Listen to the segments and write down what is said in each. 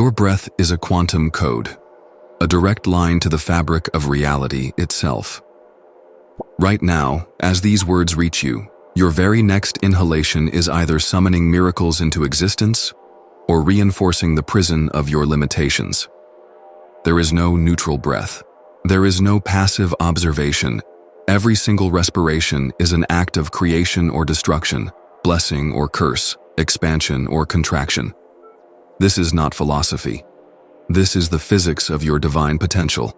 Your breath is a quantum code, a direct line to the fabric of reality itself. Right now, as these words reach you, your very next inhalation is either summoning miracles into existence or reinforcing the prison of your limitations. There is no neutral breath. There is no passive observation. Every single respiration is an act of creation or destruction, blessing or curse, expansion or contraction. This is not philosophy. This is the physics of your divine potential.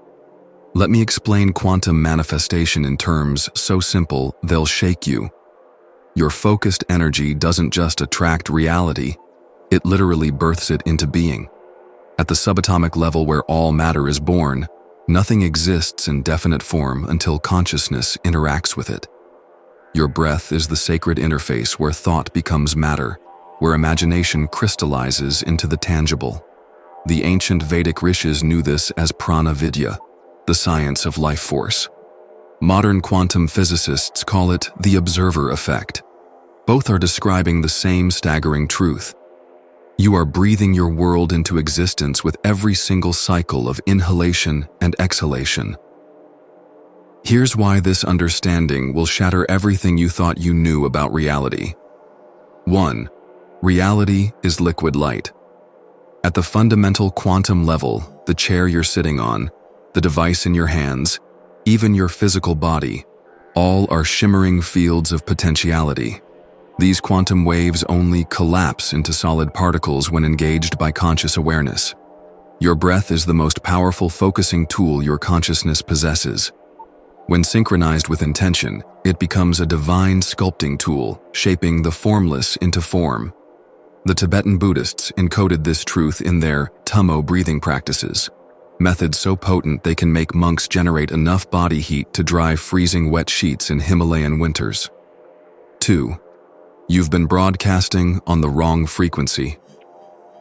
Let me explain quantum manifestation in terms so simple they'll shake you. Your focused energy doesn't just attract reality, it literally births it into being. At the subatomic level where all matter is born, nothing exists in definite form until consciousness interacts with it. Your breath is the sacred interface where thought becomes matter, where imagination crystallizes into the tangible. The ancient Vedic rishis knew this as prana vidya, the science of life force. Modern quantum physicists call it the observer effect. Both are describing the same staggering truth. You are breathing your world into existence with every single cycle of inhalation and exhalation. Here's why this understanding will shatter everything you thought you knew about reality. 1. Reality is liquid light. At the fundamental quantum level, the chair you're sitting on, the device in your hands, even your physical body, all are shimmering fields of potentiality. These quantum waves only collapse into solid particles when engaged by conscious awareness. Your breath is the most powerful focusing tool your consciousness possesses. When synchronized with intention, it becomes a divine sculpting tool, shaping the formless into form. The Tibetan Buddhists encoded this truth in their tummo breathing practices, methods so potent they can make monks generate enough body heat to dry freezing wet sheets in Himalayan winters. 2. You've been broadcasting on the wrong frequency.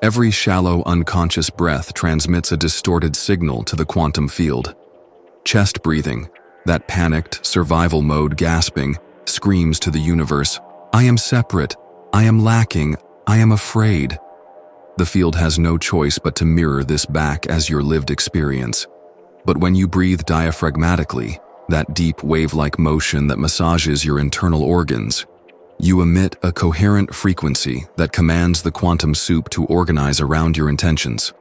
Every shallow, unconscious breath transmits a distorted signal to the quantum field. Chest breathing, that panicked, survival mode gasping, screams to the universe, "I am separate, I am lacking, I am afraid." The field has no choice but to mirror this back as your lived experience. But when you breathe diaphragmatically, that deep wave-like motion that massages your internal organs, you emit a coherent frequency that commands the quantum soup to organize around your intentions.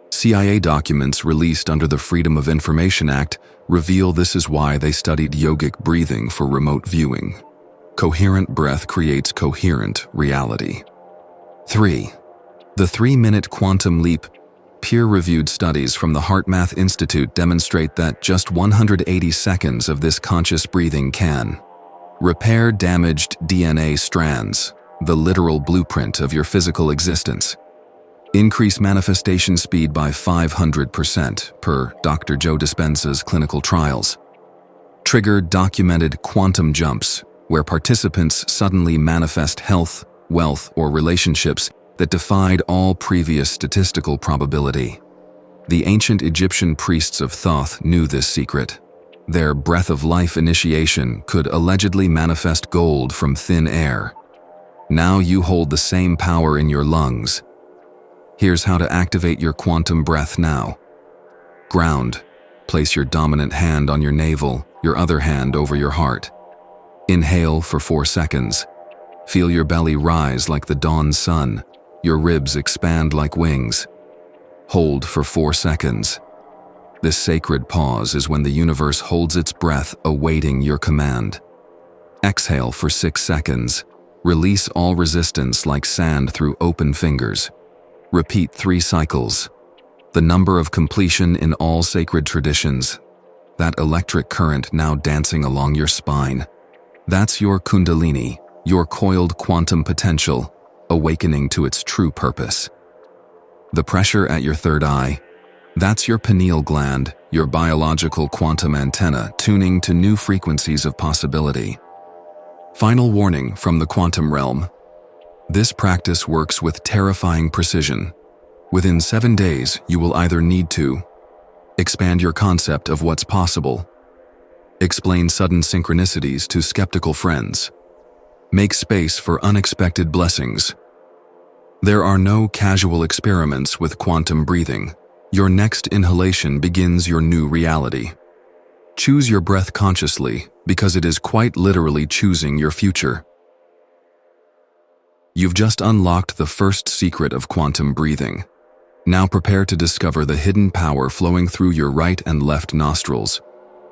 CIA documents released under the Freedom of Information Act reveal this is why they studied yogic breathing for remote viewing. Coherent breath creates coherent reality. 3. The 3-minute quantum leap. Peer-reviewed studies from the HeartMath Institute demonstrate that just 180 seconds of this conscious breathing can repair damaged DNA strands, the literal blueprint of your physical existence. Increase manifestation speed by 500% per Dr. Joe Dispenza's clinical trials. Trigger documented quantum jumps, where participants suddenly manifest health, wealth, or relationships that defied all previous statistical probability. The ancient Egyptian priests of Thoth knew this secret. Their breath of life initiation could allegedly manifest gold from thin air. Now you hold the same power in your lungs. Here's how to activate your quantum breath now. Ground. Place your dominant hand on your navel, your other hand over your heart. Inhale for 4 seconds. Feel your belly rise like the dawn sun, your ribs expand like wings. Hold for 4 seconds. This sacred pause is when the universe holds its breath, awaiting your command. Exhale for 6 seconds. Release all resistance like sand through open fingers. Repeat 3 cycles. The number of completion in all sacred traditions. That electric current now dancing along your spine. That's your kundalini, your coiled quantum potential, awakening to its true purpose. The pressure at your third eye. That's your pineal gland, your biological quantum antenna tuning to new frequencies of possibility. Final warning from the quantum realm. This practice works with terrifying precision. Within 7 days, you will either need to expand your concept of what's possible, explain sudden synchronicities to skeptical friends, make space for unexpected blessings, There are no casual experiments with quantum breathing. Your next inhalation begins your new reality. Choose your breath consciously, because it is quite literally choosing your future. You've just unlocked the first secret of quantum breathing. Now prepare to discover the hidden power flowing through your right and left nostrils.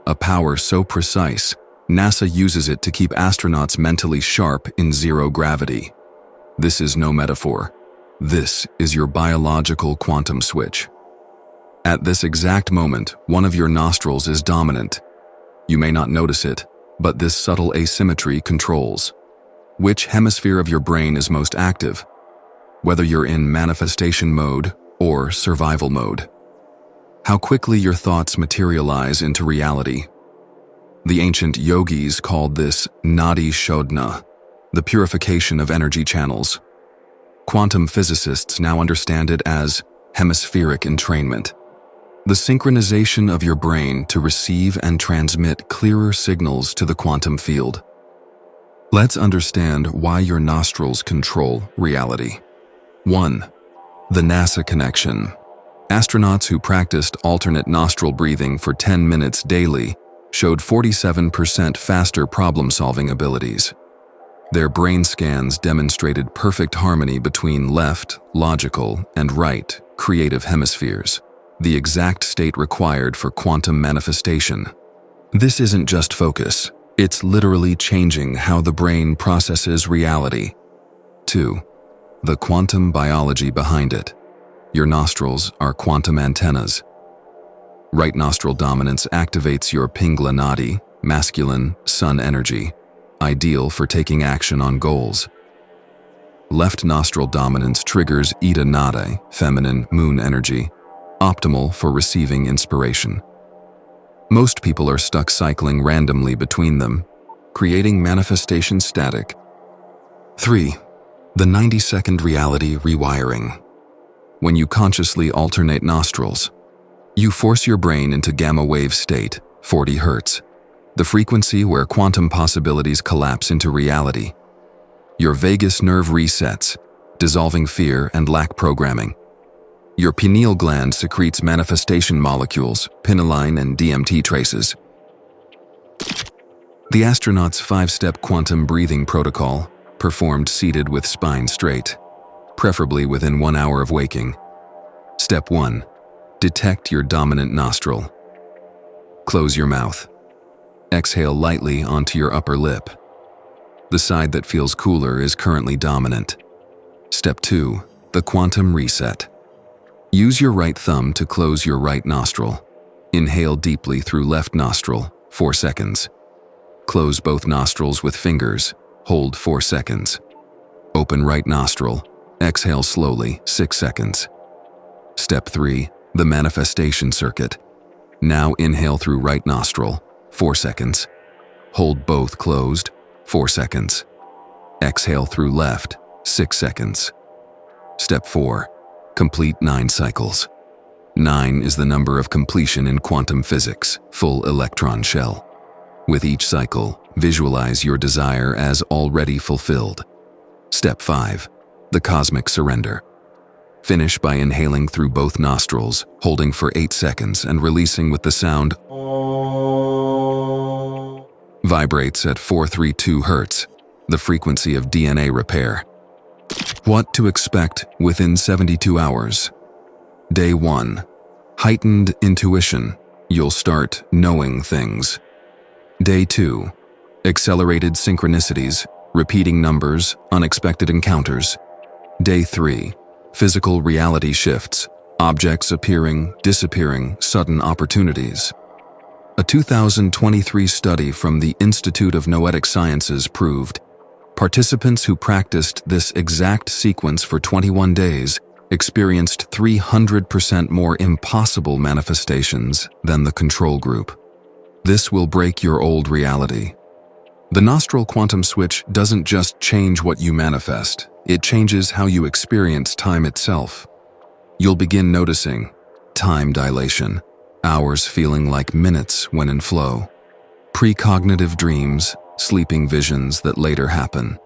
A power so precise, NASA uses it to keep astronauts mentally sharp in zero gravity. This is no metaphor. This is your biological quantum switch. At this exact moment, one of your nostrils is dominant. You may not notice it, but this subtle asymmetry controls which hemisphere of your brain is most active, whether you're in manifestation mode or survival mode. How quickly your thoughts materialize into reality. The ancient yogis called this nadi shodhana, the purification of energy channels. Quantum physicists now understand it as hemispheric entrainment, the synchronization of your brain to receive and transmit clearer signals to the quantum field. Let's understand why your nostrils control reality. 1. The NASA connection. Astronauts who practiced alternate nostril breathing for 10 minutes daily showed 47% faster problem-solving abilities. Their brain scans demonstrated perfect harmony between left, logical, and right, creative hemispheres, the exact state required for quantum manifestation. This isn't just focus. It's literally changing how the brain processes reality. 2. The quantum biology behind it. Your nostrils are quantum antennas. Right nostril dominance activates your Pingala nadi, masculine, sun energy, ideal for taking action on goals. Left nostril dominance triggers Ida nadi, feminine, moon energy, optimal for receiving inspiration. Most people are stuck cycling randomly between them, creating manifestation static. 3. The 90-second reality rewiring. When you consciously alternate nostrils, you force your brain into gamma wave state, 40 Hz, the frequency where quantum possibilities collapse into reality. Your vagus nerve resets, dissolving fear and lack programming. Your pineal gland secretes manifestation molecules, piniline and DMT traces. The astronaut's 5-step quantum breathing protocol, performed seated with spine straight, preferably within 1 hour of waking. Step 1. Detect your dominant nostril. Close your mouth. Exhale lightly onto your upper lip. The side that feels cooler is currently dominant. Step 2. The quantum reset. Use your right thumb to close your right nostril. Inhale deeply through left nostril, 4 seconds. Close both nostrils with fingers, hold 4 seconds. Open right nostril, exhale slowly, 6 seconds. Step 3. The manifestation circuit. Now inhale through right nostril, 4 seconds. Hold both closed, 4 seconds. Exhale through left, 6 seconds. Step 4. Complete 9 cycles. 9 is the number of completion in quantum physics, full electron shell. With each cycle, visualize your desire as already fulfilled. Step 5. The cosmic surrender. Finish by inhaling through both nostrils, holding for 8 seconds and releasing with the sound vibrates at 432 Hz, the frequency of DNA repair. What to expect within 72 hours. Day 1. Heightened intuition. You'll start knowing things. Day 2. Accelerated synchronicities, repeating numbers, unexpected encounters. Day 3. Physical reality shifts, objects appearing, disappearing, sudden opportunities. A 2023 study from the Institute of Noetic Sciences proved participants who practiced this exact sequence for 21 days experienced 300% more impossible manifestations than the control group. This will break your old reality. The nostril quantum switch doesn't just change what you manifest, it changes how you experience time itself. You'll begin noticing time dilation, hours feeling like minutes when in flow, precognitive dreams, sleeping visions that later happen,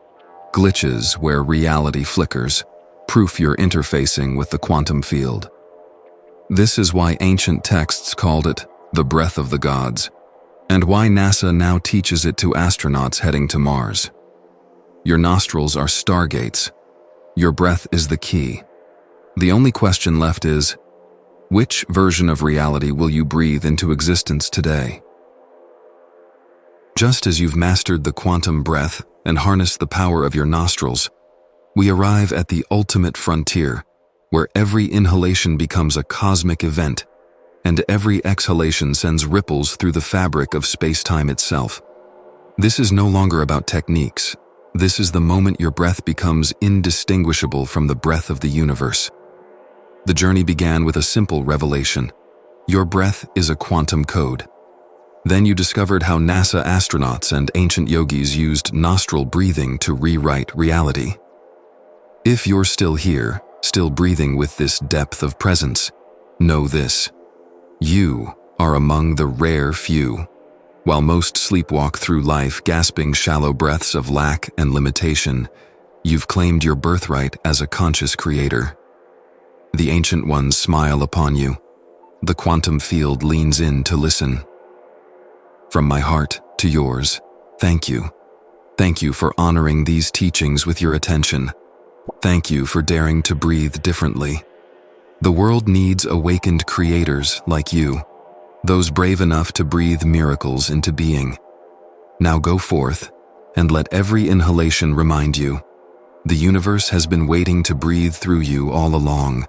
glitches where reality flickers, proof you're interfacing with the quantum field. This is why ancient texts called it the breath of the gods, and why NASA now teaches it to astronauts heading to Mars. Your nostrils are stargates. Your breath is the key. The only question left is, which version of reality will you breathe into existence today? Just as you've mastered the quantum breath and harnessed the power of your nostrils, we arrive at the ultimate frontier, where every inhalation becomes a cosmic event, and every exhalation sends ripples through the fabric of space-time itself. This is no longer about techniques. This is the moment your breath becomes indistinguishable from the breath of the universe. The journey began with a simple revelation. Your breath is a quantum code. Then you discovered how NASA astronauts and ancient yogis used nostril breathing to rewrite reality. If you're still here, still breathing with this depth of presence, know this: you are among the rare few. While most sleepwalk through life gasping shallow breaths of lack and limitation, you've claimed your birthright as a conscious creator. The ancient ones smile upon you. The quantum field leans in to listen. From my heart to yours, thank you. Thank you for honoring these teachings with your attention. Thank you for daring to breathe differently. The world needs awakened creators like you, those brave enough to breathe miracles into being. Now go forth, and let every inhalation remind you, the universe has been waiting to breathe through you all along.